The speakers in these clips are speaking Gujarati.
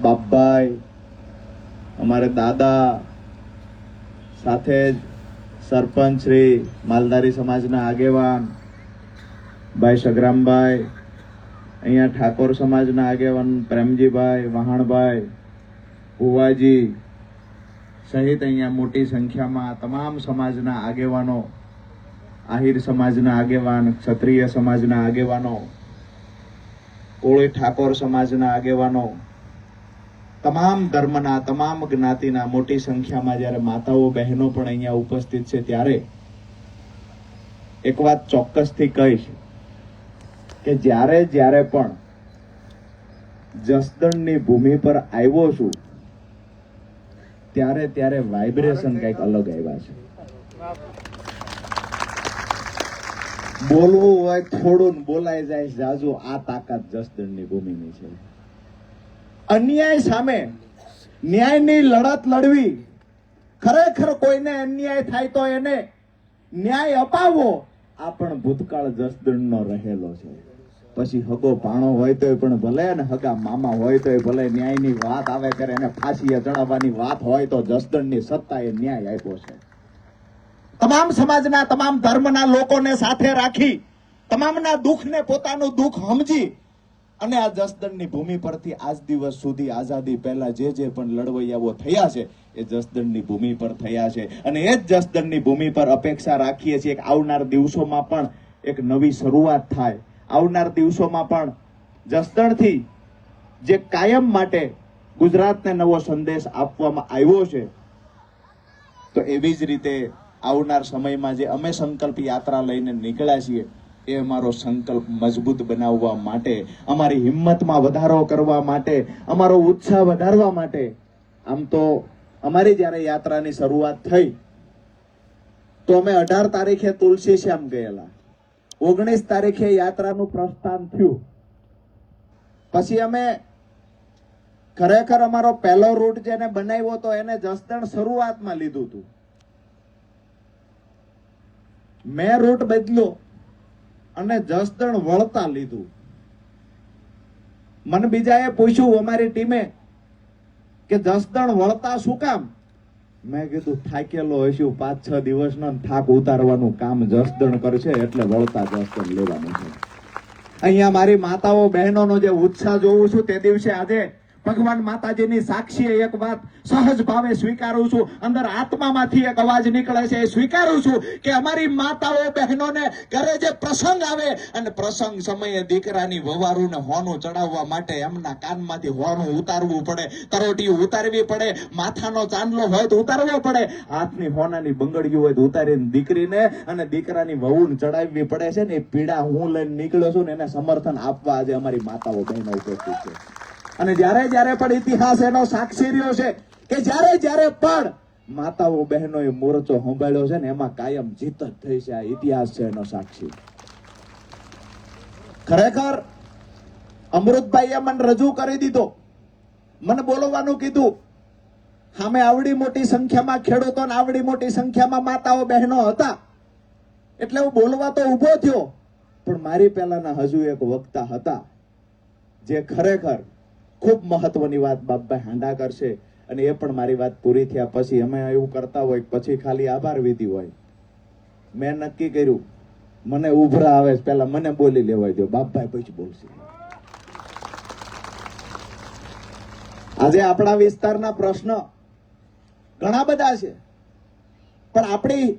બાપભાઈ, અમારે દાદા, સાથે જ સરપંચ શ્રી, માલધારી સમાજના આગેવાન ભાઈ સગરામભાઈ, અહીંયા ઠાકોર સમાજના આગેવાન પ્રેમજીભાઈ, વહાણભાઈ, ભુવાજી સહિત અહીંયા મોટી સંખ્યામાં તમામ સમાજના આગેવાનો, આહિર સમાજના આગેવાન, ક્ષત્રિય સમાજના આગેવાનો, કોળી ઠાકોર સમાજના આગેવાનો, તમામ ધર્મના, તમામ જ્ઞાતિના મોટી સંખ્યામાં જ્યારે માતાઓ બહેનો પણ અહીંયા ઉપસ્થિત છે, ત્યારે એક વાત ચોક્કસથી કહીશ કે જ્યારે જ્યારે પણ જસદણની ભૂમિ પર આવ્યો છું ત્યારે ત્યારે વાઇબ્રેશન કંઈક અલગ આવ્યા છે. બોલવું હોય થોડું બોલાઈ જાય જાજુ, આ તાકાત જસદણની ભૂમિની છે. અન્યાય સામે ન્યાયની લડત લડવી, ખરેખર કોઈને અન્યાય થાય તો એને ન્યાય અપાવવો, આ પણ ભૂતકાળ જસદણનો રહેલો છે. પછી હગો ભાણો હોય તોય પણ ભલે, ને હગા મામા હોય તોય ભલે, ન્યાયની વાત આવે ત્યારે એને ફાંસીએ ચડાવવાની વાત હોય તો જસદણની સત્તાએ ન્યાય આપ્યો છે. તમામ સમાજના, તમામ ધર્મના લોકોને સાથે રાખી, તમામના દુઃખને પોતાનું દુઃખ સમજી અને આ જસદણની ભૂમિ પરથી આજ દિવસ સુધી, આઝાદી પહેલા જે જે પણ લડવૈયાઓ થયા છે એ જસદણની ભૂમિ પર થયા છે. અને એ જ જસદણની ભૂમિ પર અપેક્ષા રાખીએ છીએ કે આવનાર દિવસોમાં પણ એક નવી શરૂઆત થાય. આવનાર દિવસોમાં પણ જસદણથી જે કાયમ માટે ગુજરાતને નવો સંદેશ આપવામાં આવ્યો છે, તો એવી જ રીતે આવનાર સમયમાં જે અમે સંકલ્પ યાત્રા લઈને નીકળ્યા છીએ એ અમારો સંકલ્પ મજબૂત બનાવવા માટે, અમારી હિંમતમાં વધારો કરવા માટે, અમારો ઉત્સાહ વધારવા માટે. આમ તો અમારી જ્યારે યાત્રાની શરૂઆત થઈ તો અમે 18 તારીખે તુલસી શ્યામ ગયેલા, 19 તારીખે યાત્રાનું પ્રસ્થાન થયું. પછી અમે ખરેખર અમારો પહેલો રૂટ જેને બનાવ્યો તો એને જસદણ શરૂઆતમાં લીધું હતું. મેં રૂટ બદલ્યો અને જસદણ વળતા લીધું. મને બીજાએ પૂછ્યું અમારી ટીમે કે જસદણ વળતા શું કામ? મેં કીધું થાકેલો હશું, 5-6 દિવસનો થાક ઉતારવાનું કામ જસદણ કરશે એટલે વળતા જસદણ લેવાનું છે. અહીંયા મારી માતાઓ બહેનોનો જે ઉત્સાહ જોઉં છું તે દિવસે આજે ભગવાન માતાજીની સાક્ષીએ એક વાત સહજ ભાવે સ્વીકારું છું, અંદર આત્મામાંથી એક અવાજ નીકળે છે, એ સ્વીકારું છું કે અમારી માતાઓ બહેનોને ઘરે જે પ્રસંગ આવે અને પ્રસંગ સમયે દીકરાની વવારુને હોનું ચડાવવા માટે એમના કાનમાંથી હોનું ઉતારવું પડે, તરોટીયું ઉતારવી પડે, માથાનો ચાંદલો હોય તો ઉતારવો પડે, હાથની હોનાની બંગડીઓ હોય તો ઉતારીને દીકરીને અને દીકરાની વહુને ચડાવવી પડે છે ને. એ પીડા હું લઈને નીકળ્યો છું ને એને સમર્થન આપવા આજે અમારી માતાઓ બહેનો ઉપસ્થિત છે. અને જ્યારે જ્યારે પણ ઇતિહાસ એનો સાક્ષી રહ્યો છે કે જ્યારે જ્યારે પણ માતાઓ બહેનોએ મોરચો સંભાળ્યો છે ને એમાં કાયમ જીત જ થઈ છે. આ ઇતિહાસ છે એનો સાક્ષી. ખરેખર અમૃતભાઈએ મને રજૂ કરી દીધો, મને બોલવાનું કીધું. સામે આવડી મોટી સંખ્યામાં ખેડૂતો ને આવડી મોટી સંખ્યામાં માતાઓ બહેનો હતા એટલે હું બોલવા તો ઉભો થયો, પણ મારી પહેલાના હજુ એક વક્તા હતા જે ખરેખર ખૂબ મહત્વની વાત બાપભાઈ હાંડા કરશે. અને એ પણ મારી વાત પૂરી થયા પછી અમે એવું કરતા હોય પછી ખાલી આભાર વિધિ હોય. મેં નક્કી કર્યું મને ઉભરા આવે પહેલા મને બોલી લેવાય દો, બાપભાઈ પછી બોલશે. આજે આપણા વિસ્તારના પ્રશ્ન ઘણા બધા છે, પણ આપણી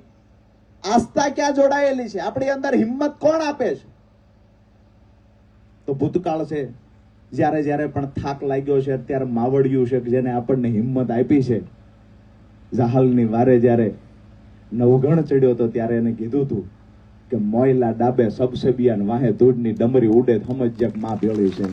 આસ્થા ક્યાં જોડાયેલી છે, આપણી અંદર હિંમત કોણ આપે છે? તો ભૂતકાળ છે. જ્યારે જ્યારે પણ થાક લાગ્યો છે ત્યારે માવડિયું છે જેને આપણને હિંમત આપી છે. જાહલની વારે જ્યારે નવગણ ચડ્યો હતો ત્યારે એને કીધું હતું કે મોયલા ડાબે સબસબિયાન વાહે ધૂળની ડમરી ઉડે સમજ્યક માં ભેળી છે.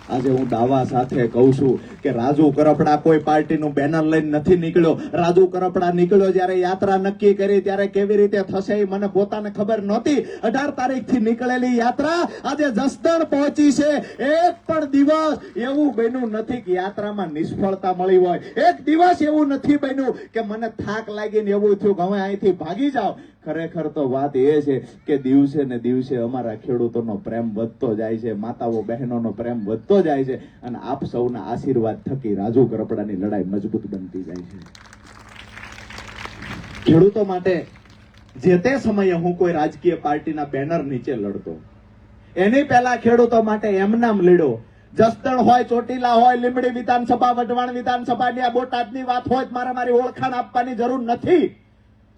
આજે હું દાવા સાથે કહું છું કે રાજુ કરપડા કોઈ પાર્ટીનું બેનર લઈને નથી નીકળ્યો. રાજુ કરપડા નીકળ્યો જ્યારે યાત્રા નક્કી કરી ત્યારે કેવી રીતે થશે એ મને પોતાને ખબર નહોતી. 18 તારીખથી નીકળેલી યાત્રા આજે જસદણ પહોંચી છે. એક પણ દિવસ એવું બન્યું નથી કે યાત્રામાં નિષ્ફળતા મળી હોય. એક દિવસ એવું નથી બન્યું કે મને થાક લાગીને એવું થયું કે હવે અહીંથી ભાગી જાવ. ખરેખર તો વાત એ છે કે દિવસે ને દિવસે અમારા ખેડૂતોનો પ્રેમ વધતો જાય છે, માતાઓ બહેનોનો પ્રેમ વધતો જાય છે અને આપ સૌના આશીર્વાદ થકી રાજુ કરપડાની લડાઈ મજબૂત બનતી જાય છે. ખેડૂતો માટે જે તે સમયે હું કોઈ રાજકીય પાર્ટીના બેનર નીચે લડતો, એની પહેલા ખેડૂતો માટે એમનામ લડ્યો. જસદણ હોય, ચોટીલા હોય, લીંબડી વિધાનસભા, વઢવાણ વિધાનસભાની, બોટાદની વાત હોય, મારી ઓળખાણ આપવાની જરૂર નથી.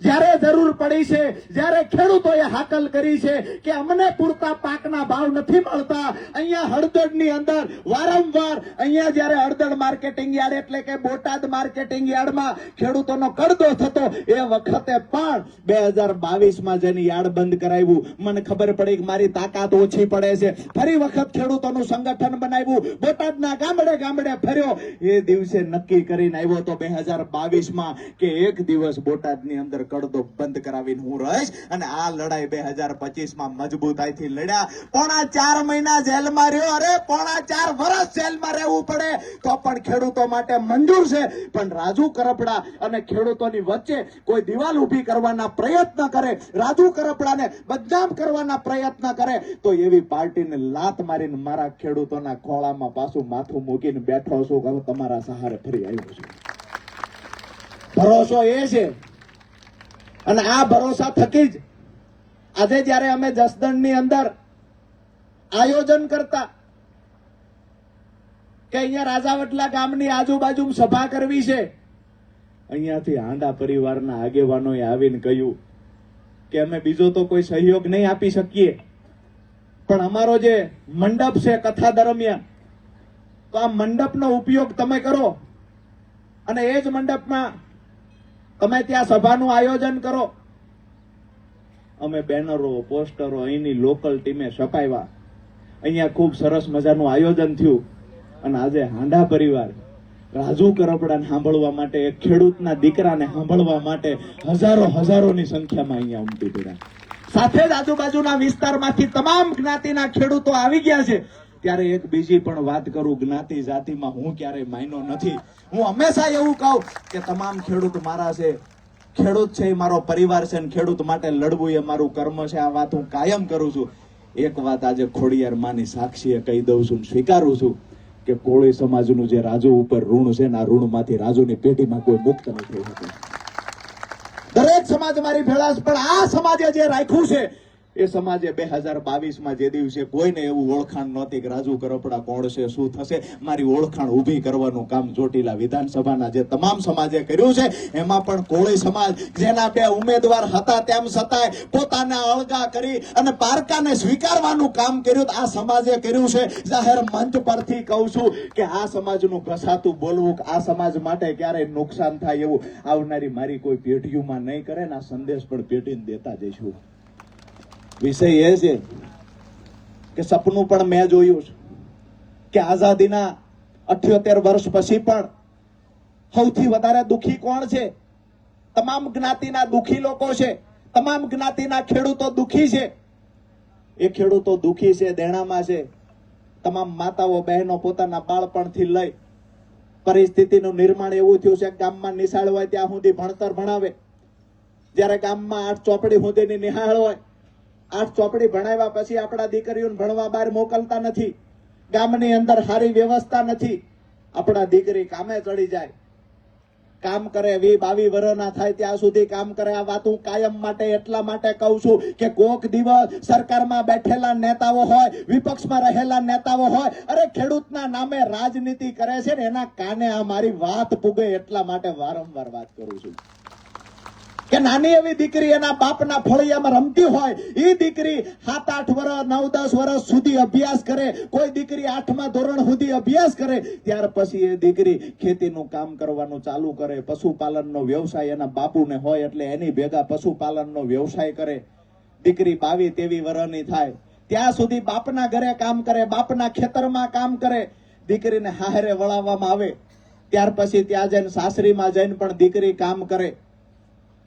જ્યારે જરૂર પડી છે, જ્યારે ખેડૂતોએ હાકલ કરી છે કે અમને પૂરતા પાકના ભાવ નથી મળતા, અહીંયા હળદરની અંદર વારંવાર અહીંયા જ્યારે હળદર માર્કેટિંગ યાર્ડ એટલે કે બોટાદ માર્કેટિંગ યાર્ડમાં ખેડૂતોનો કડદો થતો, એ વખતે પણ 2022માં જેની યાર્ડ બંધ કરાવ્યું, મને ખબર પડી કે મારી તાકાત ઓછી પડે છે, ફરી વખત ખેડૂતોનું સંગઠન બનાવ્યું, બોટાદના ગામડે ગામડે ફર્યો. એ દિવસે નક્કી કરીને આવ્યો તો 2022માં કે એક દિવસ બોટાદની અંદર કડદો બંધ કરાવીને હું રહીશ અને આ લડાઈ 2025માં મજબૂતાઈથી લડ્યા. 4.5 મહિના જેલમાં રહ્યો, અરે 4.5 વર્ષ જેલમાં રહેવું પડે તો પણ ખેડૂતો માટે મંજૂર છે. પણ રાજુ કરપડા અને ખેડૂતોની વચ્ચે કોઈ દિવાલ ઊભી કરવાના પ્રયત્ન કરે, રાજુ કરપડાને બદનામ કરવાના પ્રયત્ન કરે તો એવી પાર્ટીને લાત મારીને મારા ખેડૂતોના ખોળામાં પાછું માથું મૂકીને બેઠો છું કે હું તમારા સહારે ફરી આવ્યો છું. ભરોસો એ છે અને આ ભરોસા થકી જ આજે જ્યારે અમે જસદણની અંદર આયોજન કરતા કે અહીંયા રાજાવટલા ગામની આજુબાજુ સભા કરવી છે, અહીંયાથી હાંડા પરિવારના આગેવાનોએ આવીને કહ્યું કે અમે બીજો તો કોઈ સહયોગ નહીં આપી શકીએ, પણ અમારો જે મંડપ છે કથા દરમિયાન, તો આ મંડપનો ઉપયોગ તમે કરો અને એ જ મંડપમાં તમે ત્યાં સભાનું આયોજન કરો. અમે બેનરો, પોસ્ટરો અહીંની લોકલ ટીમે છપાવ્યા, અહીંયા ખૂબ સરસ મજાનું આયોજન થયું અને આજે હાંડા પરિવાર રાજુ કરપડાને સાંભળવા માટે, એક ખેડૂતના દીકરાને સાંભળવા માટે હજારોની સંખ્યામાં અહીંયા ઉમટી પડ્યા. સાથે જ આજુબાજુના વિસ્તારમાંથી તમામ જ્ઞાતિના ખેડૂતો આવી ગયા છે. ત્યારે એક બીજી પણ વાત કરું, જ્ઞાતિ જાતિમાં હું ક્યારેય માયનો નથી. હું હંમેશા એવું કહું કે તમામ ખેડૂત મારા છે, ખેડૂત છે એ મારો પરિવાર છે અને ખેડૂત માટે લડવું એ મારું કર્મ છે. આ વાત હું કાયમ કરું છું. એક વાત આજે ખોડિયાર માની સાક્ષીએ કહી દઉં છું, સ્વીકારું છું કે કોળી સમાજનું જે રાજુ ઉપર ઋણ છે ને, આ ઋણમાંથી રાજુની પેઢીમાં કોઈ મુક્ત નથી થતું. દરેક સમાજ મારી ભેળા છે, પણ આ સમાજે જે રાખ્યું છે એ સમાજે 2022માં જે દિવસે કોઈને એવું ઓળખાણ નહોતી કે રાજુ કરપડા કોણ છે, શું થશે, મારી ઓળખાણ ઊભી કરવાનું કામ ચોટીલા વિધાનસભાના જે તમામ સમાજે કર્યું છે. એમાં પણ કોળી સમાજ જેના 2 ઉમેદવાર હતા તેમ છતાંય પોતાને અળગા કરી અને પારકાને સ્વીકારવાનું કામ કર્યું, આ સમાજે કર્યું છે. જાહેર મંચ પરથી કહું છું કે આ સમાજનું ઘસાતું બોલવું, આ સમાજ માટે ક્યારેય નુકસાન થાય એવું આવનારી મારી કોઈ પેઢીઓમાં નહીં કરે ને આ સંદેશ પણ પેઢીને દેતા જઈશું. વિષય એ છે કે સપનું પણ મેં જોયું છે કે આઝાદીના 78 વર્ષ પછી પણ સૌથી વધારે દુખી કોણ છે? તમામ જ્ઞાતિના દુખી લોકો છે, તમામ જ્ઞાતિના ખેડૂતો દુખી છે. એ ખેડૂતો દુખી છે, દેણામાં છે. તમામ માતાઓ બહેનો પોતાના બાળપણથી લઈ પરિસ્થિતિનું નિર્માણ એવું થયું છે કે ગામમાં નિશાળ હોય ત્યાં સુધી ભણતર ભણાવે, જ્યારે ગામમાં 8 ચોપડી સુધીની નિહાળ હોય, 8 ચોપડી ભણાવ્યા પછી આપણા દીકરીઓને ભણવા બહાર મોકલતા નથી. ગામની અંદર સારી વ્યવસ્થા નથી. આપણા દીકરી કામે ચડી જાય, કામ કરે, 20-22 વર્ષના થાય ત્યાં સુધી કામ કરે. આ વાત હું કાયમ માટે એટલા માટે કહું છું કે કોક દિવસ સરકારમાં બેઠેલા નેતાઓ હોય, વિપક્ષમાં રહેલા નેતાઓ હોય, અરે ખેડૂતના નામે રાજનીતિ કરે છે ને એના કાને આ મારી વાત પૂગે એટલા માટે વારંવાર વાત કરું છું કે નાની એવી દીકરી એના બાપના ફળિયામાં રમતી હોય, એ દીકરી 7-8 વર્ષ, 9-10 વર્ષ સુધી અભ્યાસ કરે, કોઈ દીકરી 8મા ધોરણ સુધી અભ્યાસ કરે, ત્યાર પછી એ દીકરી ખેતીનું કામ કરવાનું ચાલુ કરે, પશુપાલનનો વ્યવસાય એના બાપુને હોય એટલે એની ભેગા પશુપાલનનો વ્યવસાય કરે. દીકરી 22-23 વર્ષની થાય ત્યાં સુધી બાપના ઘરે કામ કરે, બાપના ખેતરમાં કામ કરે. દીકરીને હારે વળાવવામાં આવે ત્યાર પછી ત્યાં જઈને સાસરીમાં જઈને પણ દીકરી કામ કરે,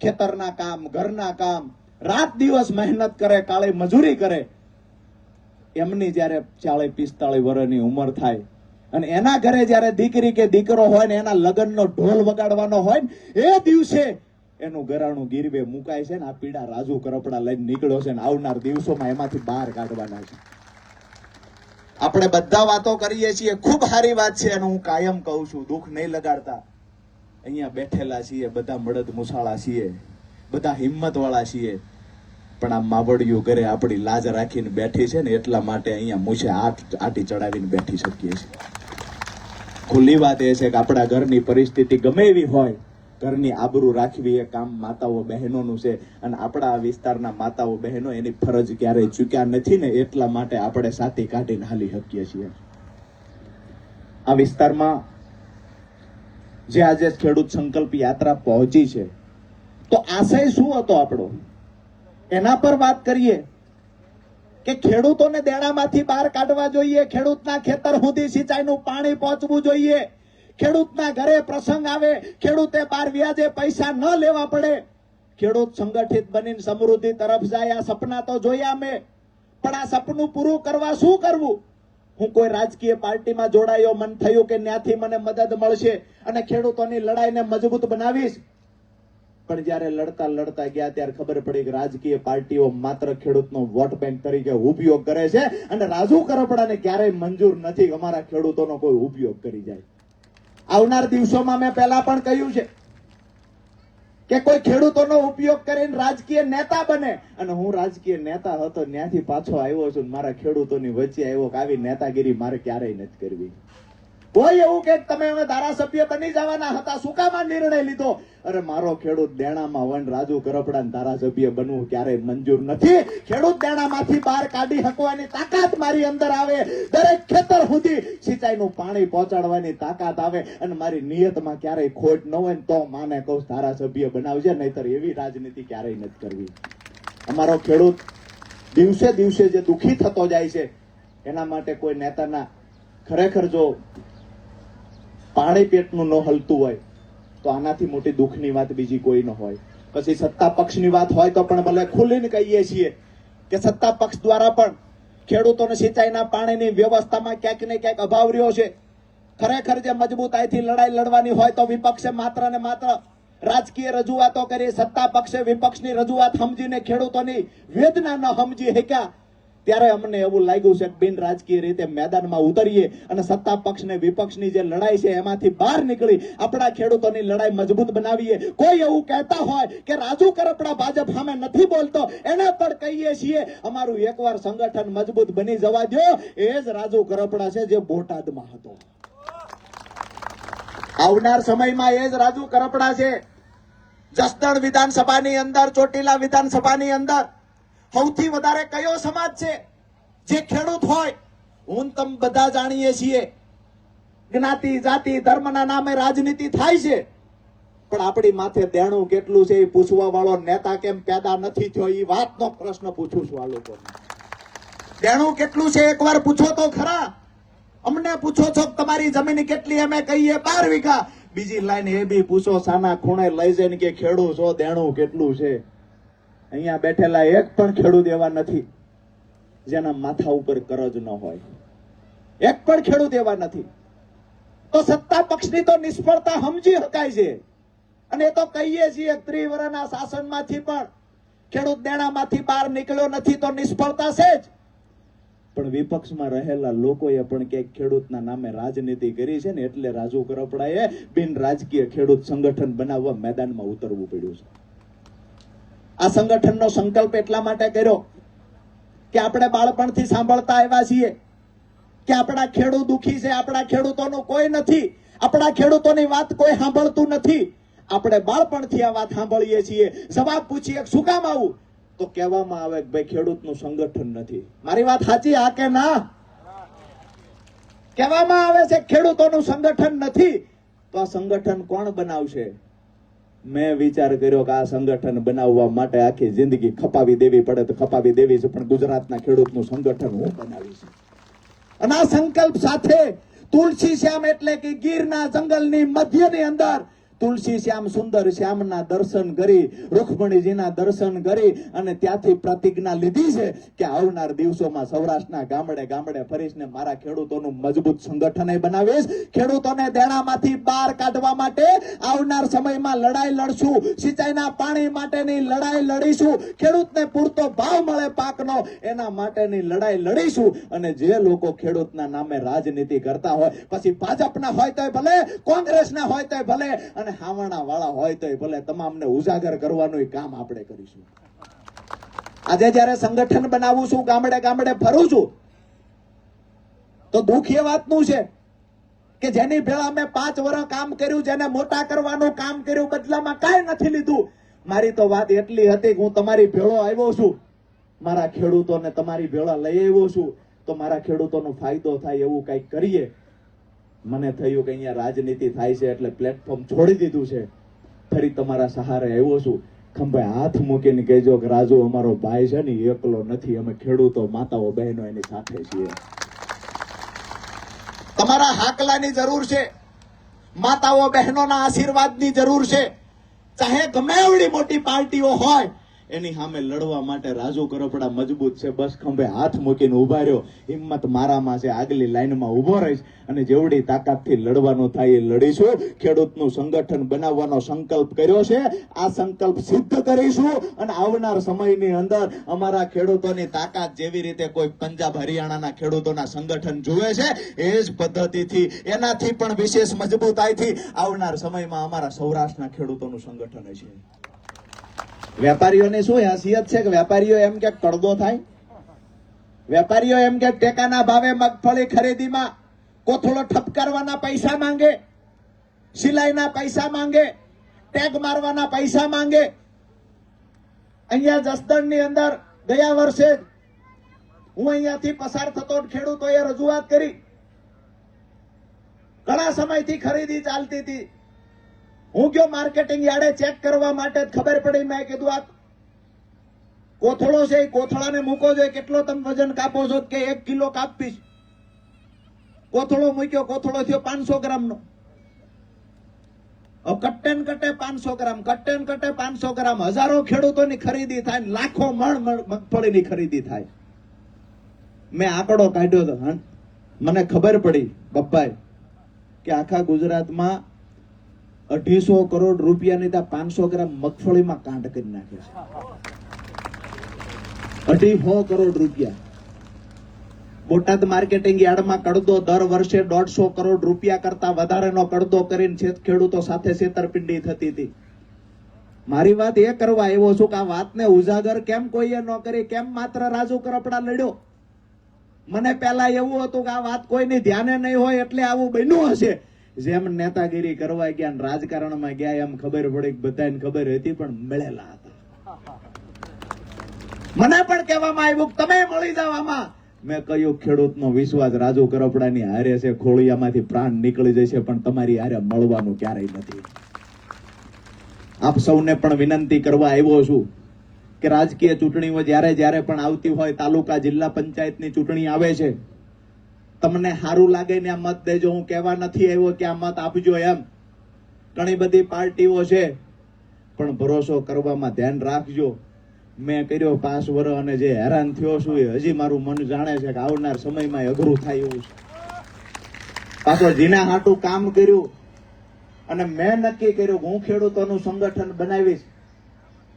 ખેતરના કામ, ઘરના કામ, રાત દિવસ મહેનત કરે, કાળી મજૂરી કરે. એમની જયારે 40-45 વર્ષની ઉંમર થાય અને એના ઘરે જયારે દીકરી કે દીકરો હોય ને એના લગ્નનો ઢોલ વગાડવાનો હોય ને એ દિવસે એનું ગરાણું ગીરવે મુકાય છે ને આ પીડા રાજુ કરપડા લઈને નીકળ્યો છે ને આવનાર દિવસોમાં એમાંથી બહાર કાઢવાના છે. આપણે બધા વાતો કરીએ છીએ, ખૂબ સારી વાત છે અને હું કાયમ કહું છું, દુઃખ નહીં લગાડતા. અહીંયા બેઠેલા છીએ બધા મળદ મુસાળા છીએ, બધા હિંમત વાળા છીએ, પણ આ માવડિયું ઘરે આપણી લાજ રાખીને બેઠી છે ને એટલા માટે અહીંયા મૂછે આટી ચડાવીને બેઠી શકીએ છીએ. ખુલ્લી વાત એ છે કે આપણા ઘરની પરિસ્થિતિ ગમે એવી હોય, ઘરની આબરૂ રાખવી એ કામ માતાઓ બહેનોનું છે અને આપણા વિસ્તારના માતાઓ બહેનો એની ફરજ ક્યારેય ચૂક્યા નથી ને એટલા માટે આપણે સાથી કાઢીને હાલી શકીએ છીએ. આ વિસ્તારમાં જે આજે ખેડૂત સંકલ્પ યાત્રા પહોંચી છે, તો આશય શું હતો આપણો એના પર વાત કરીએ કે ખેડૂતોને દેણામાંથી બહાર કાઢવા જોઈએ, ખેડૂતના ખેતર સુધી સિંચાઈનું પાણી પહોંચવું જોઈએ, ખેડૂતના ઘરે પ્રસંગ આવે ખેડૂતે બાર વ્યાજે પૈસા ન લેવા પડે, ખેડૂત સંગઠિત બનીને સમૃદ્ધિ તરફ જાય. આ સપના તો જોયા મેં, પણ આ સપનું પૂરું કરવા શું કરવું? હું કોઈ રાજકીય પાર્ટીમાં જોડાયો, મન થયું કે ત્યાંથી મને મદદ મળશે અને ખેડૂતોની લડાઈને મજબૂત બનાવીશ. પણ જયારે લડતા લડતા ગયા ત્યારે ખબર પડી કે રાજકીય પાર્ટીઓ માત્ર ખેડૂતનો વોટ બેંક તરીકે ઉપયોગ કરે છે અને રાજુ કરપડાને ક્યારેય મંજૂર નથી કે અમારા ખેડૂતોનો કોઈ ઉપયોગ કરી જાય. આવનાર દિવસોમાં મેં પહેલા પણ કહ્યું છે કે કોઈ ખેડૂતોનો ઉપયોગ કરીને રાજકીય નેતા બને, અને હું રાજકીય નેતા હતો ત્યાંથી પાછો આવ્યો છું, મારા ખેડૂતોની વચ્ચે આવ્યો કે આવી નેતાગીરી મારે ક્યારેય નથી કરવી. કોઈ એવું કે તમે હવે ધારાસભ્ય બની જવાના હતા, શું કામ આ નિર્ણય લીધો? અરે મારો ખેડૂત દેણામાં વન રાજુ કરપડા ધારાસભ્ય બનવું ક્યારેય મંજૂર નથી. ખેડૂત દેણામાંથી બહાર કાઢી શકવાની તાકાત મારી અંદર આવે, દરેક ખેતર સુધી સિંચાઈનું પાણી પહોંચાડવાની તાકાત આવે અને મારી નિયતમાં ક્યારેય ખોટ ન હોય ને તો માને કહું ધારાસભ્ય બનાવજે, નહીતર એવી રાજનીતિ ક્યારેય નથી કરવી. અમારો ખેડૂત દિવસે દિવસે જે દુઃખી થતો જાય છે એના માટે કોઈ નેતાના ખરેખર જો પાણી પેટનું ન હલતું હોય તો આનાથી મોટી દુઃખની વાત બીજી કોઈ ન હોય. પછી સત્તા પક્ષની વાત હોય તો પણ ભલે ખુલ્લીને કહીએ છીએ કે સત્તા પક્ષ દ્વારા પણ ખેડૂતોને સિંચાઈના પાણીની વ્યવસ્થામાં ક્યાંક ને ક્યાંક અભાવ રહ્યો છે. ખરેખર જે મજબૂતાઈથી લડાઈ લડવાની હોય તો વિપક્ષે માત્ર ને માત્ર રાજકીય રજૂઆતો કરી, સત્તા પક્ષે વિપક્ષની રજૂઆત સમજીને ખેડૂતોની વેદના ન સમજી શક્યા. ત્યારે અમને એવું લાગ્યું છે કે બિન રાજકીય રીતે મેદાનમાં ઉતરીએ અને સત્તા પક્ષ ને વિપક્ષની જે લડાઈ છે એમાંથી બહાર નીકળી આપણા ખેડૂતોની લડાઈ મજબૂત બનાવીએ. કોઈ એવું કહેતા હોય કે રાજુ કરપડા ભાજપ સામે નથી બોલતો, એને પણ કહીએ છીએ અમારું એકવાર સંગઠન મજબૂત બની જવા દો. એ જ રાજુ કરપડા છે જે બોટાદમાં હતો. આવનાર સમયમાં એ જ રાજુ કરપડા છે. જસદણ વિધાનસભાની અંદર, ચોટીલા વિધાનસભાની અંદર સૌથી વધારે કયો સમાજ છે જે ખેડૂત હોય? હું તમે બધા જાણીએ છીએ જ્ઞાતિ જાતિ ધર્મના નામે રાજનીતિ થાય છે, પણ આપણી માથે દેણું કેટલું છે એ પૂછવા વાળો નેતા કેમ પેદા નથી થયો? એ વાતનો પ્રશ્ન પૂછું છું. આ લોકોને દેણું કેટલું છે એકવાર પૂછો તો ખરા. અમને પૂછો છો તમારી જમીન કેટલી? અમે કહીએ 12 વીઘા. બીજી લાઈન એ બી પૂછો સાના ખૂણે લઈ જઈને કે ખેડૂત છો દેણું કેટલું છે? અહીંયા બેઠેલા એક પણ ખેડૂત એવા નથી જેના માથા ઉપર કરજ ન હોય. એક પણ ખેડૂત એવા નથી. તો સત્તા પક્ષની તો નિષ્ફળતા સમજી શકાય છે અને એ તો કહીએ છીએ 30 વર્ષના શાસનમાંથી પણ ખેડૂત દેણામાંથી બહાર નીકળ્યો નથી તો નિષ્ફળતા છે જ. પણ વિપક્ષમાં રહેલા લોકોએ પણ ક્યાંક ખેડૂતના નામે રાજનીતિ કરી છે ને એટલે રાજુ કરપડાએ બિન રાજકીય ખેડૂત સંગઠન બનાવવા મેદાનમાં ઉતરવું પડ્યું છે. આ સંગઠનનો સંકલ્પ એટલા માટે કર્યો કે આપણે બાળપણથી સાંભળતા આવ્યા છીએ કે આપણા ખેડૂત દુખી છે, આપણા ખેડૂતોનું કોઈ નથી, આપણા ખેડૂતોની વાત કોઈ સાંભળતું નથી. આપણે બાળપણથી આ વાત સાંભળીએ છીએ. જવાબ પૂછીએ શું કામ આવું? તો કહેવામાં આવે કે ભાઈ ખેડૂતનું સંગઠન નથી. મારી વાત સાચી હા કે ના? કહેવામાં આવે છે ખેડૂતોનું સંગઠન નથી. તો આ સંગઠન કોણ બનાવશે? મેં વિચાર કર્યો કે આ સંગઠન બનાવવા માટે આખી જિંદગી ખપાવી દેવી પડે તો ખપાવી દેવી છે, પણ ગુજરાતના ખેડૂતનું સંગઠન હું બનાવીશ. અને આ સંકલ્પ સાથે તુલસી શ્યામ એટલે કે ગીરના જંગલની મધ્યની અંદર તુલસી શ્યામ સુંદર શ્યામના દર્શન કરી, રૂખમણીજીના દર્શન કરી અને ત્યાંથી પ્રતિજ્ઞા લીધી છે કે આવનાર દિવસોમાં સૌરાષ્ટ્રના ગામડે ગામડે ફરીશ ને મારા ખેડૂતોનું મજબૂત સંગઠન બનાવીશ. ખેડૂતોને દેણામાંથી બહાર કાઢવા માટે આવનાર સમયમાં લડાઈ લડશું. સિંચાઈના પાણી માટેની લડાઈ લડીશું. ખેડૂતને પૂરતો ભાવ મળે પાકનો એના માટેની લડાઈ લડીશું. અને જે લોકો ખેડૂતના નામે રાજનીતિ કરતા હોય, પછી ભાજપના હોય તોય ભલે, કોંગ્રેસના હોય તોય ભલે, અને હાવણા વાળા હોય તોય ભલે, તમામને ઉજાગર કરવાનું કામ આપણે કરીશું. આજે જયારે સંગઠન બનાવું છું, ગામડે ગામડે ફરું છું, તો દુઃખ એ વાતનું છે કે જેની ભેળા મેં 5 વર્ષ કામ કર્યું, જેને મોટા કરવાનું કામ કર્યું, બદલામાં કાંઈ નથી લીધું. મારી તો વાત એટલી હતી કે હું તમારી ભેળો આવ્યો છું, મારા ખેડૂતોને તમારી ભેળા લઈ આવ્યો છું, તો મારા ખેડૂતોનો ફાયદો થાય એવું કંઈક કરીએ. મને થયું કે અહીંયા રાજનીતિ થાય છે એટલે પ્લેટફોર્મ છોડી દીધું છે. ફરી તમારા સહારે આવ્યો છું. ખંભે હાથ મૂકીને કહેજો કે રાજુ અમારો ભાઈ છે ને એકલો નથી, અમે ખેડૂતો, માતાઓ, બહેનો એની સાથે છીએ. તમારા હાકલાની જરૂર છે, માતાઓ બહેનોના આશીર્વાદની જરૂર છે. ચાહે ગમે એવડી મોટી પાર્ટીઓ હોય, એની સામે લડવા માટે રાજુ કરપડા મજબૂત છે. બસ ખંભે હાથ મૂકીને ઉભા રહ્યો. હિંમત મારામાં છે, આગલી લાઈનમાં ઉભો રહીશ અને જેવડી તાકાતથી લડવાનું થાય એ લડીશું. ખેડૂતનું સંગઠન બનાવવાનો સંકલ્પ કર્યો છે. આ સંકલ્પ સિદ્ધ કરીશું અને આવનાર સમયની અંદર અમારા ખેડૂતોની તાકાત જેવી રીતે કોઈ પંજાબ હરિયાણાના ખેડૂતોના સંગઠન જુએ છે, એ જ પદ્ધતિથી, એનાથી પણ વિશેષ મજબૂતાઈથી આવનાર સમયમાં અમારા સૌરાષ્ટ્રના ખેડૂતોનું સંગઠન છે. વેપારીઓની શું હેસિયત છે કે વેપારીઓ એમ કે કડદો થાય, વેપારીઓ એમ કે ટેકાના ભાવે મગફળી ખરીદીમાં કોથળો ઠપકારવાના પૈસા માંગે, સિલાઈના પૈસા માંગે, ટેગ મારવાના પૈસા માંગે. અહીંયા જસદણની અંદર ગયા વર્ષે હું અહીંયાથી પસાર થતો ખેડૂતોએ રજૂઆત કરી. ઘણા સમયથી ખરીદી ચાલતી હતી. હું ગયો માર્કેટિંગ યાર્ડે ચેક કરવા માટે, ખબર પડી, મેં કીધું આ કોથળો છે, એ કોથળાને મૂકો જોઈએ, કેટલો તમે વજન કાપો છો? કે 1 કિલો કાપીશ. કોથળો મૂક્યો, કોથળો થયો 500 ગ્રામનો. કટ્ટે ને કટ્ટે 500 ગ્રામ, કટ્ટે ને કટ્ટે 500 ગ્રામ. હજારો ખેડૂતોની ખરીદી થાય, લાખો મણ મગફળીની ખરીદી થાય. મેં આંકડો કાઢ્યો તો, મને ખબર પડી બપ્પાઈ કે આખા ગુજરાતમાં 250 કરોડ રૂપિયાની 500 ગ્રામ મગફળીમાં કાંડ કરી નાખે છે. 250 કરોડ રૂપિયા. બોટાદ માર્કેટિંગ યાર્ડમાં કડદો દર વર્ષે 150 કરોડ રૂપિયા કરતા વધારેનો કડદો કરીને ખેડૂતો સાથે છેતરપિંડી થતી હતી. મારી વાત એ કરવા આવ્યો છું કે આ વાતને ઉજાગર કેમ કોઈએ ન કરી, કેમ માત્ર રાજુ કરપડા લડ્યો? મને પહેલા એવું હતું કે આ વાત કોઈની ધ્યાને નહીં હોય એટલે આવું બન્યું હશે. જેમ નેતાગીરી કરવા ગયા, રાજકારણમાં ગયા, એમ ખબર પડી, બધાને ખબર હતી પણ મળેલા હતા. મને પણ કહેવામાં આવ્યું કે તમે મળી જાવ આમાં. મેં કહ્યું ખેડૂતનો વિશ્વાસ રાજુ કરપડાની હારે છે, ખોળિયામાંથી પ્રાણ નીકળી જશે પણ તમારી હારે મળવાનું ક્યારેય નથી. આપ સૌને પણ વિનંતી કરવા આવ્યો છું કે રાજકીય ચૂંટણીઓ જ્યારે જ્યારે પણ આવતી હોય, તાલુકા જિલ્લા પંચાયતની ચૂંટણી આવે છે, તમને સારું લાગે ને આ મત દેજો. હું કહેવા નથી આવ્યો કે આ મત આપજો એમ. ઘણી બધી પાર્ટીઓ છે પણ ભરોસો કરવામાં ધ્યાન રાખજો. મેં કર્યો 5 વર્ષ અને જે હેરાન થયો છું એ હજી મારું મન જાણે છે કે આવનાર સમયમાં અઘરું થાય એવું છે. પાછો જીના હાટું કામ કર્યું અને મેં નક્કી કર્યું કે હું ખેડૂતોનું સંગઠન બનાવીશ,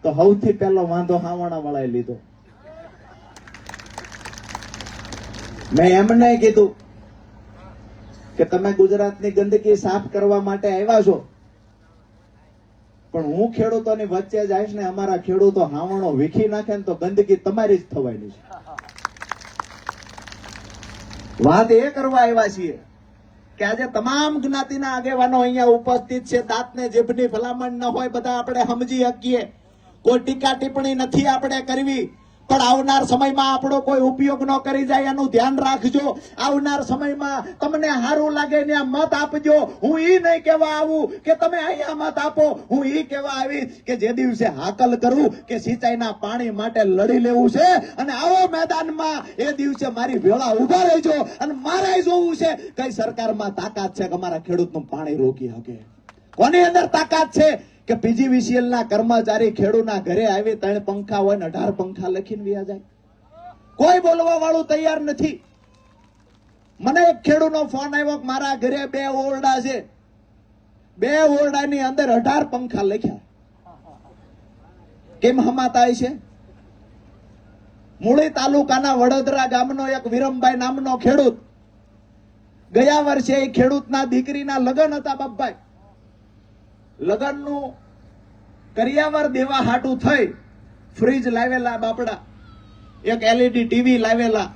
તો સૌથી પહેલો વાંધો હાવણા વાળાએ લીધો. મેં એમને કીધું કે તમે ગુજરાતની ગંદકી સાફ કરવા માટે આવ્યા છો, પણ હું ખેડૂતોની વચ્ચે જઈશ ને અમારા ખેડૂતો હાવણો વીખી નાખે ને તો ગંદકી તમારી જ થવાની છે. વાત એ કરવા આવ્યા છીએ કે આજે તમામ જ્ઞાતિના આગેવાનો અહીંયા ઉપસ્થિત છે. દાંતને જીભની ભલામણ ન હોય, બધા આપણે સમજી શકીએ. કોઈ ટીકા ટિપ્પણી નથી આપણે કરવી, પણ આવનાર સમયમાં આપણો કોઈ ઉપયોગ ન કરી જાય એનું ધ્યાન રાખજો. આવનાર સમયમાં તમને સારું લાગે ને મત આપજો. હું ઈ નહીં કહેવા આવું કે તમે અહીંયા મત આપો. હું ઈ કહેવા આવીશ કે જે દિવસે હાકલ કરું કે સિંચાઈના પાણી માટે લડી લેવું છે અને આવો મેદાનમાં, એ દિવસે મારી ભેળા ઉભા રહેજો અને મારે જોવું છે કઈ સરકારમાં તાકાત છે કે અમારા ખેડૂતનું પાણી રોકી શકે. કોની અંદર તાકાત છે કે પીજીવીસીએલ ના કર્મચારી ખેડૂતના ઘરે આવી 3 પંખા હોય ને 18 પંખા લખીને વ્યા જાય? કોઈ બોલવા વાળું તૈયાર નથી. મને એક ખેડૂતનો ફોન આવ્યો કે મારા ઘરે 2 ઓરડા છે, 2 ઓરડાની અંદર 18 પંખા લખ્યા. કેમ હમાતા છે? મૂળી તાલુકાના વડોદરા ગામનો એક વિરમભાઈ નામનો ખેડૂત, ગયા વર્ષે એ ખેડૂતના દીકરીના લગ્ન હતા બાપભાઈ. લગ્નનું કરિયાવર દેવા હાટું થઈ ફ્રીજ લાવેલા બાપડા, એક LED ટીવી લાવેલા,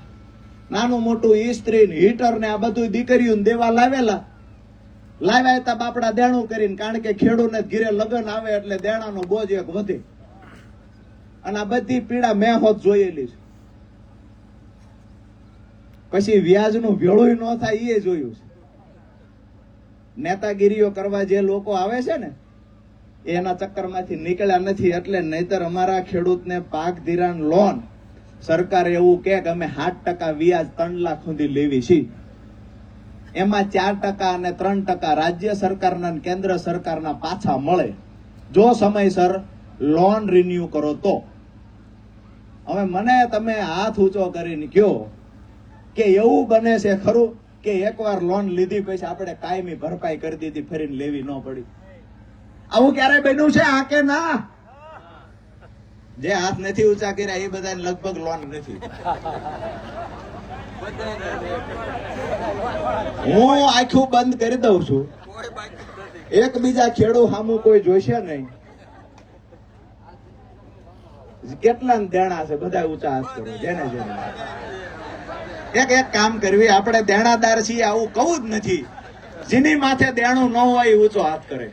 નાનું મોટું ઇસ્ત્રી હીટર ને આ બધું દીકરીઓને દેવા લાવ્યા હતા બાપડા દેણું કરીને. કારણ કે ખેડૂતને ઘીરે લગ્ન આવે એટલે દેણાનો બોજ એક વધે, અને આ બધી પીડા મેં હોત જોયેલી છે. પછી વ્યાજનું ભેળું ન થાય એ જોયું છે. નેતાગીરીઓ કરવા જે લોકો આવે છે ને એના ચક્કરમાંથી નીકળ્યા નથી. એટલે નહીતર અમારા ખેડૂતને પાક ધિરાણ લોન સરકાર એવું કે અમે 7% વ્યાજ 3 લાખ સુધી લેવી છે. એમાં 4% અને 3% રાજ્ય સરકારના અને કેન્દ્ર સરકારના પાછા મળે જો સમયસર લોન રિન્યુ કરો તો. હવે મને તમે હાથ ઊંચો કરીને કયો કે એવું બને છે ખરું કે એકવાર લોન લીધી પછી આપણે કાયમી ભરપાઈ કરી દીધી ફરીને લેવી ન પડી? આવું ક્યારે બન્યું છે? હા કે ના? જે હાથ નથી ઊંચા કર્યા એ બધા લગભગ લોન નથી. હું આખું બંધ કરી દઉં છું. એકબીજા ખેડૂ સામું કોઈ જોઈશે નહીં. કેટલા દેણા છે બધા ઊંચા હાથ કરો. જેને જેને એક કામ કરવી, આપણે દેણાદાર છીએ આવું કહું જ નથી. જેની માથે દેણું ન હોય ઊંચો હાથ કરે.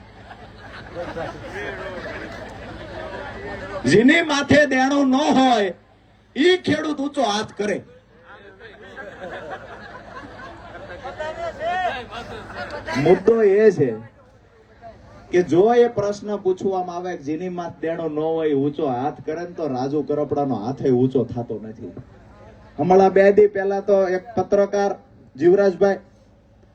જેની માથે દેણું ન હોય ઈ ખેડૂત ઊંચો હાથ કરે. મુદ્દો એ છે કે જો એ પ્રશ્ન પૂછવામાં આવે કે જેની માથે દેણું ન હોય ઊંચો હાથ કરે ને તો રાજુ કરપડાનો હાથે ઊંચો થતો નથી. હમણાં 2 દી પહેલા તો એક પત્રકાર જીવરાજભાઈ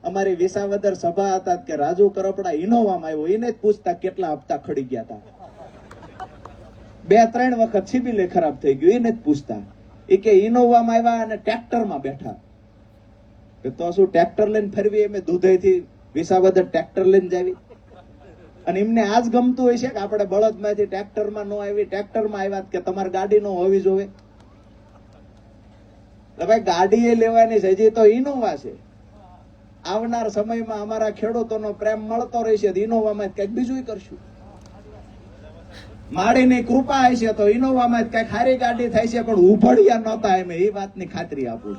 અમારી વિસાવદર સભા હતા કે રાજુ કરપડા ઇનોવામાં આવ્યો, એને જ પૂછતા કેટલા હપ્તા ખડી ગયા હતા. 2-3 વખત સિબિલે ખરાબ થઈ ગયું, એને જ પૂછતા. એ કે ઇનોવામાં આવ્યા અને ટ્રેક્ટરમાં બેઠા. તો શું ટ્રેક્ટર લઈને ફરવી? અમે દુધઈથી વિસાવદર ટ્રેક્ટર લઈને જાવી. અને એમને આજ ગમતું હોય છે કે આપણે બળદમાંથી ટ્રેક્ટરમાં ન આવી, ટ્રેક્ટરમાં આવ્યા કે તમારી ગાડી ન હોવી જોવે. ભાઈ ગાડી એ લેવાની છે, હજી તો ઇનોવા છે. આવનાર સમયમાં અમારા ખેડૂતોનો પ્રેમ મળતો રહેશે તો ઇનોવામાં કઈક બીજું કરશું. માળીની કૃપા હશે તો ઇનોવામાં કઈક સારી ગાડી થાય છે, પણ ઉભડિયા નહોતા એમ એ વાતની ખાતરી આપું.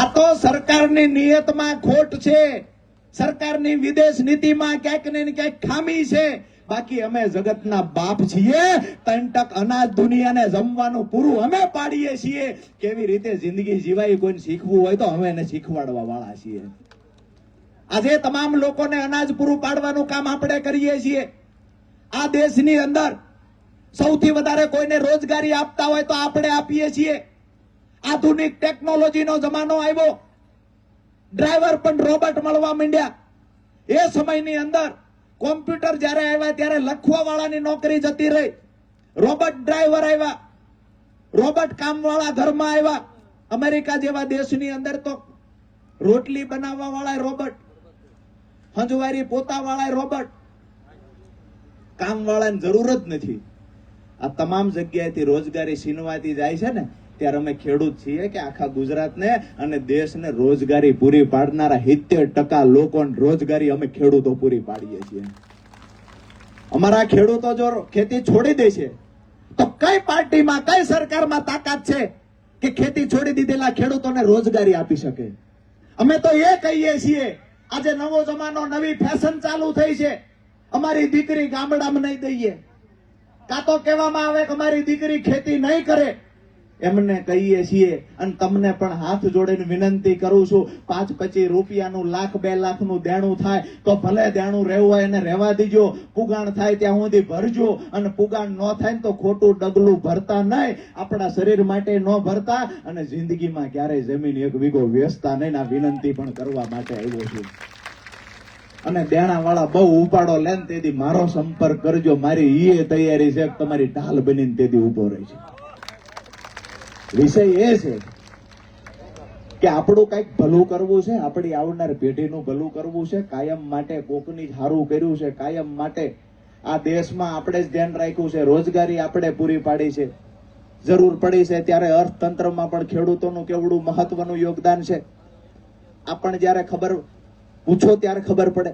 આ તો સરકારની નિયતમાં ખોટ છે, સરકારની વિદેશ નીતિમાં ક્યાંક ને ક્યાંક ખામી છે. બાકી અમે જગતના બાપ છીએ. 3% અનાજ દુનિયાને જમવાનું પૂરું અમે પાડીએ છીએ. કેવી રીતે જિંદગી જીવાય કોઈને શીખવું હોય તો અમે એને શીખવાડવા વાળા છીએ. આજે તમામ લોકોને અનાજ પૂરું પાડવાનું કામ આપણે કરીએ છીએ. આ દેશની અંદર સૌથી વધારે કોઈને રોજગારી આપતા હોય તો આપણે આપીએ છીએ. આધુનિક ટેકનોલોજીનો જમાનો આવ્યો, ડ્રાઈવર પણ રોબોટ મળવા માંડ્યા. એ સમયની અંદર કોમ્પ્યુટર જયારે આવ્યા ત્યારે લખવા વાળાની નોકરી જતી રહી, રોબોટ ડ્રાઈવર આવ્યા, રોબોટ કામ વાળા ઘરમાં આવ્યા. અમેરિકા જેવા દેશની અંદર તો રોટલી બનાવવા વાળા રોબોટ, હંજવારી પોતા વાળા રોબોટ, કામ વાળાની જરૂર જ નથી. આ તમામ જગ્યાએથી રોજગારી છીનવાતી જાય છે ને, ત્યારે અમે ખેડૂત છીએ કે આખા ગુજરાતને અને દેશને રોજગારી પૂરી પાડનારા 70% લોકોને રોજગારી અમે ખેડૂતો પૂરી પાડીએ છીએ. અમારા ખેડૂતો જો ખેતી છોડી દે છે તો કઈ પાર્ટીમાં કઈ સરકારમાં તાકાત છે કે ખેતી છોડી દીધેલા ખેડૂતોને રોજગારી આપી શકે? અમે તો એ કહીએ છીએ, આજે નવો જમાનો, નવી ફેશન ચાલુ થઈ છે. અમારી દીકરી ગામડામાં નહીં દઈએ, કાં તો કહેવામાં આવે કે અમારી દીકરી ખેતી નહીં કરે. એમને કહીએ છીએ. અને તમને પણ હાથ જોડીને વિનંતી કરું છું, 5-25 રૂપિયાનું 1,00,000-2 લાખનું દેણું થાય તો ભલે દેણું રહેવું હોય એને રહેવા દીજો. પુગાણ થાય ત્યાં સુધી ભરજો, અને પુગાણ ન થાય ને તો ખોટું ડગલું ભરતા નહીં. આપણા શરીર માટે ન ભરતા, અને જિંદગીમાં ક્યારેય જમીન 1 વીઘો વેચતા નહીં. આ વિનંતી પણ કરવા માટે આવ્યો છું. અને દેણા વાળા બહુ ઉપાડો લે ને તેથી મારો સંપર્ક કરજો, મારી એ તૈયારી છે કે તમારી ઢાલ બનીને તેથી ઉભો રહી છે. વિષય એ છે કે આપણું કઈક ભલું કરવું છે, આપણી આવનાર પેઢીનું ભલું કરવું છે, કાયમ માટે કોકની સારું કર્યું છે, કાયમ માટે આ દેશમાં આપણે જ ધ્યાન રાખ્યું છે, રોજગારી આપણે પૂરી પાડી છે, જરૂર પડી છે ત્યારે અર્થતંત્રમાં પણ ખેડૂતોનું કેવડું મહત્વનું યોગદાન છે. આપણને જયારે ખબર પૂછો ત્યારે ખબર પડે.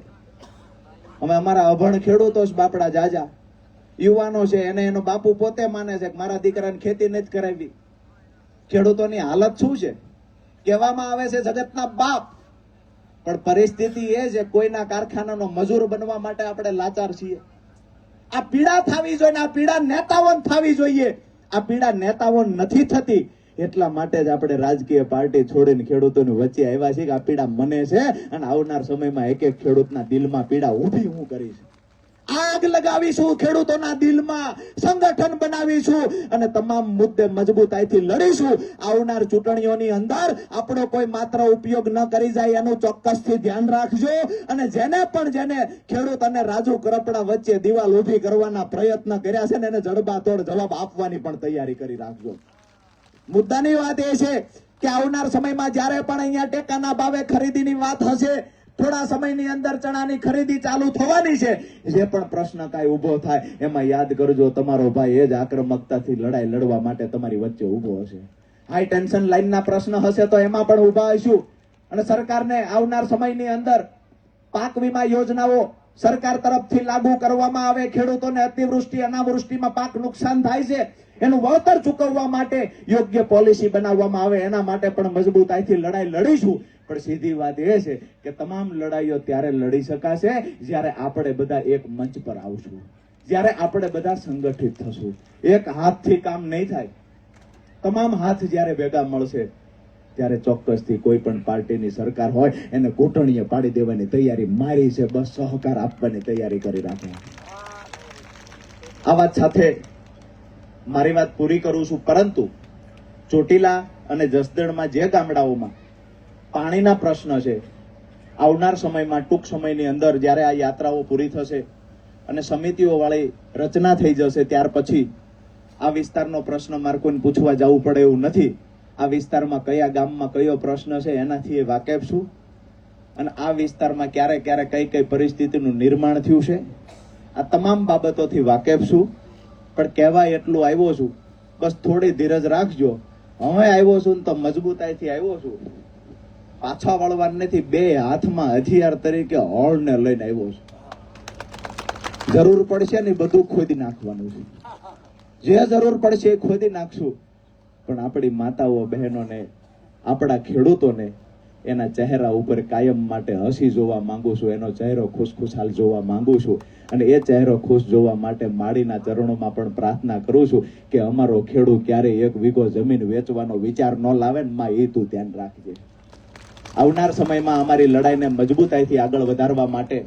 અમે અમારા અભણ ખેડૂતો જ બાપડા જાજા યુવાનો છે, એને એનો બાપુ પોતે માને છે કે મારા દીકરાને ખેતી નથી કરાવી. ખેડૂતોની હાલત શું છે? કહેવામાં આવે છે જગતના બાપ, પણ પરિસ્થિતિ એ છે કોઈના કારખાનાનો મજૂર બનવા માટે આપણે લાચાર છીએ. આ પીડા થવી જોઈએ, આ પીડા નેતાઓ થવી જોઈએ. આ પીડા નેતાઓ નથી થતી, એટલા માટે જ આપણે રાજકીય પાર્ટી છોડીને ખેડૂતોની વચ્ચે આવ્યા છીએ કે આ પીડા મને છે અને આવનાર સમયમાં એક એક ખેડૂતના દિલમાં પીડા ઊભી હું કરીશ. આગ લગાવીશું ખેડૂતોના દિલમાં, સંગઠન બનાવીશું અને તમામ મુદ્દે મજબૂતાઈથી લડીશું. આવનાર ચૂંટણીઓની અંદર આપણો કોઈ માત્ર ઉપયોગ ન કરી જાય એનું ચોક્કસથી ધ્યાન રાખજો. અને જેને ખેડૂત અને રાજુ કરપડા વચ્ચે દિવાલ ઊભી કરવાના પ્રયત્ન કર્યા છે ને એને જડબાતોડ જવાબ આપવાની પણ તૈયારી કરી રાખજો. મુદ્દાની વાત એ છે કે આવનાર સમયમાં જ્યારે પણ અહીંયા ટેકાના ભાવે ખરીદીની વાત હશે, થોડા સમયની અંદર ચણાની ખરીદી ચાલુ થવાની છે, જે પણ પ્રશ્ન કાંઈ ઉભો થાય એમાં યાદ કરજો તમારો ભાઈ એ જ આક્રમકતાથી લડાઈ લડવા માટે તમારી વચ્ચે ઉભો હશે. હાઈ ટેન્શન લાઈનના પ્રશ્ન હશે તો એમાં પણ ઉભા હશું. અને સરકારને આવનાર સમયની અંદર પાક વીમા યોજનાઓ સરકાર તરફથી લાગુ કરવામાં આવે. ખેડૂતોને અતિવૃષ્ટિ અનાવૃષ્ટિમાં પાક નુકસાન થાય છે, એનું વળતર ચૂકવવા માટે યોગ્ય પોલિસી બનાવવામાં આવે. એના માટે પણ મજબૂતાઈથી લડાઈ લડીશું. પણ સીધી વાત એ છે કે તમામ લડાઈઓ ત્યારે લડી શકાશે જ્યારે આપણે બધા એક મંચ પર આવશું, જ્યારે આપણે બધા સંગઠિત થશું. એક હાથથી કામ નહીં થાય. તમામ હાથ જ્યારે ભેગા મળશે ત્યારે ચોક્કસથી કોઈ પણ પાર્ટીની સરકાર હોય એને ઘૂંટણીએ પાડી દેવાની તૈયારી મારી છે. બસ સહકાર આપવાની તૈયારી કરી રાખો. આ વાત સાથે મારી વાત પૂરી કરું છું. પરંતુ ચોટીલા અને જસદણમાં જે ગામડાઓમાં પાણીના પ્રશ્ન છે, આવનાર સમયમાં ટૂંક સમયની અંદર જ્યારે આ યાત્રાઓ પૂરી થશે અને સમિતિઓ વાળી રચના થઈ જશે ત્યાર પછી આ વિસ્તારનો પ્રશ્ન મારે કોઈને પૂછવા જવું પડે એવું નથી. આ વિસ્તારમાં કયા ગામમાં કયો પ્રશ્ન છે એનાથી એ વાકેફ છું. અને આ વિસ્તારમાં ક્યારે ક્યારે કઈ કઈ પરિસ્થિતિનું નિર્માણ થયું છે આ તમામ બાબતોથી વાકેફ છું. પણ કહેવાય એટલું આવ્યો છું, બસ થોડી ધીરજ રાખજો. હવે આવ્યો છું ને તો મજબૂતાઈથી આવ્યો છું, પાછા વળવાનું નથી. બે હાથમાં હથિયાર તરીકે હોળને લઈને આવ્યો છું. જરૂર પડશે ને બધું ખોદી નાખવાનું છે. જે જરૂર પડશે એ ખોદી નાખશું. પણ આપણી માતાઓ બહેનોને, આપણા ખેડૂતોને એના ચહેરા ઉપર કાયમ માટે હસી જોવા માંગુ છું. એનો ચહેરો ખુશખુશાલ જોવા માંગુ છું. અને એ ચહેરો ખુશ જોવા માટે માડીના ચરણોમાં પણ પ્રાર્થના કરું છું કે અમારો ખેડૂત ક્યારેય 1 વીઘો જમીન વેચવાનો વિચાર ન લાવે ને માં, એ તું ધ્યાન રાખજે. આવનાર સમયમાં અમારી લડાઈને મજબૂતાઈથી આગળ વધારવા માટે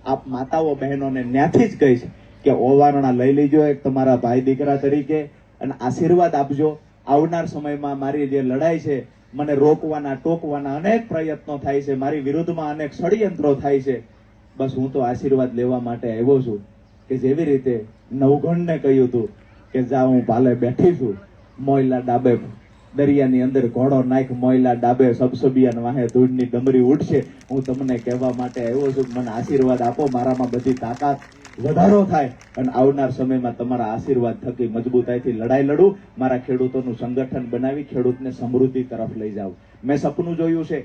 આપ માતાઓ બહેનોને ન્યાથી જ કહીશ કે ઓવારણા લઈ લેજો એક તમારા ભાઈ દીકરા તરીકે અને આશીર્વાદ આપજો. આવનાર સમયમાં મારી જે લડાઈ છે, મને રોકવાના ટોકવાના અનેક પ્રયત્નો થાય છે, મારી વિરુદ્ધમાં અનેક ષડયંત્રો થાય છે. બસ હું તો આશીર્વાદ લેવા માટે આવ્યો છું કે જેવી રીતે નવઘણને કહ્યું હતું કે જા હું પાલે બેઠી છું, મોયલા ડાબે દરિયાની અંદર ઘોડો નાખ, મોયલા ડાબે સબસબિયાન વાહે ધૂળની ડમરી ઉઠશે. હું તમને કહેવા માટે આવ્યો છું, મને આશીર્વાદ આપો, મારામાં બધી તાકાત વધારો થાય અને આવનાર સમયમાં તમારા આશીર્વાદ થકી મજબૂતાઈથી લડાઈ લડું, મારા ખેડૂતોનું સંગઠન બનાવી ખેડૂતને સમૃદ્ધિ તરફ લઈ જાવ. મેં સપનું જોયું છે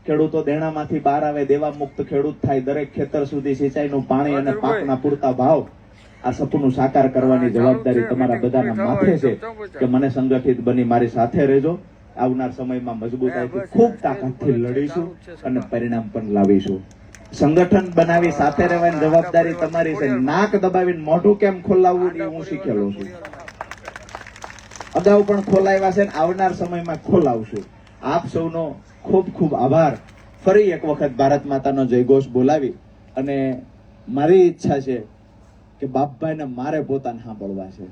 ખેડૂતો દેણામાંથી બહાર આવે, દેવા મુક્ત ખેડૂત થાય, દરેક ખેતર સુધી સિંચાઈનું પાણી અને પાકના પૂરતા ભાવ. આ સપનું સાકાર કરવાની જવાબદારી તમારા બધાના માથે છે કે મને સંગઠિત બની મારી સાથે રહેજો. આવનાર સમયમાં મજબૂતાઈથી ખૂબ તાકાતથી લડીશું અને પરિણામ પણ લાવીશું. સંગઠન બનાવી સાથે રહેવાની જવાબદારી તમારી છે. નાક દબાવીને મોઢું કેમ ખોલાવવું એ હું શીખેલો છું. અગાઉ પણ ખોલાવ્યા છે, આવનાર સમયમાં ખોલાવશું. આપ સૌનો ખૂબ ખૂબ આભાર. ફરી એક વખત ભારત માતાનો જયઘોષ બોલાવી અને મારી ઈચ્છા છે કે બાપભાઈને મારે પોતાને સાંભળવા છે,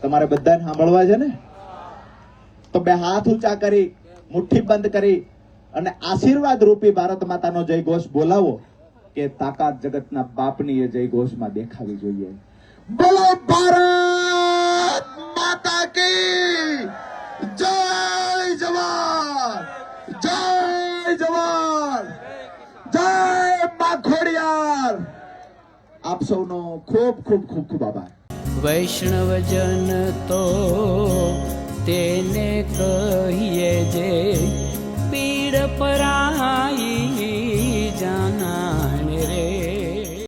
તમારે બધાને સાંભળવા છે ને? તો બે હાથ ઊંચા કરી, મુઠ્ઠી બંધ કરી અને આશીર્વાદ રૂપી ભારત માતાનો જયઘોષ બોલાવો કે તાકાત જગતના બાપની એ જય ઘોષમાં દેખાવી જોઈએ. બોલો ભારત માતા કી જય. જવાન જય જવાન જય મા ખોડિયાર. આપ સૌનો ખૂબ ખૂબ ખૂબ ખૂબ આભાર. વૈષ્ણવજન તો તેને કહીએ જે પીડ પરાઈ જાના.